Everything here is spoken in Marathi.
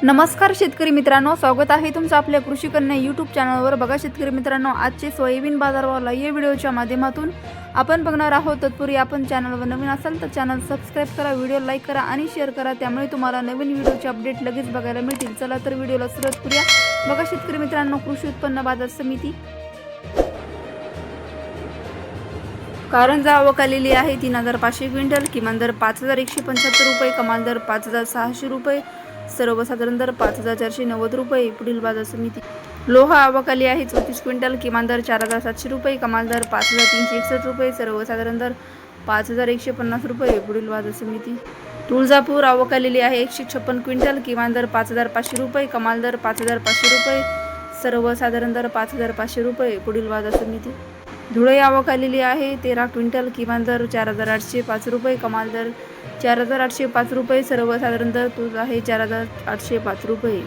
नमस्कार शेतकरी मित्रांनो, स्वागत आहे तुमचं आपल्या कृषी कन्या यूट्यूब चॅनलवर। बघा शेतकरी मित्रांनो, आजचे सोयाबीन बाजारभाव या व्हिडिओच्या माध्यमातून आपण बघणार आहोत। तत्पूर्वी आपण चॅनलवर नवीन असाल तर चॅनल सबस्क्राइब करा, व्हिडिओ लाईक करा आणि शेअर करा, त्यामुळे तुम्हाला नवीन व्हिडिओचे अपडेट लगेच बघायला मिळतील। चला तर व्हिडिओला सुरुवात करूया। बघा शेतकरी मित्रांनो, कृषी उत्पन्न बाजार समिती कारंजा आवक आलेली आहे 3500 क्विंटल, किमान दर 5175 रुपये, कमाल दर 5600 रुपये, सर्वसाधारण दर 5490 रुपये। पुढील बाजार समिती लोहा आवक आली आहे 34 क्विंटल, किमान दर 4700 रुपये, कमाल दर 5361 रुपये, सर्वसाधारण दर 5150 रुपये। पुढील बाजार समिती तुळजापूर आवक आलेली आहे 156 क्विंटल, किमान दर 5500 रुपये, कमाल दर 5500 रुपये, सर्वसाधारण दर 5500 रुपये। पुढील बाजार समिती धुळे आवक आलेली आहे 13 क्विंटल, किमान दर 4805 रुपये, कमाल दर 4805 रुपये, सर्वसाधारण दर तोच आहे 4805 रुपये।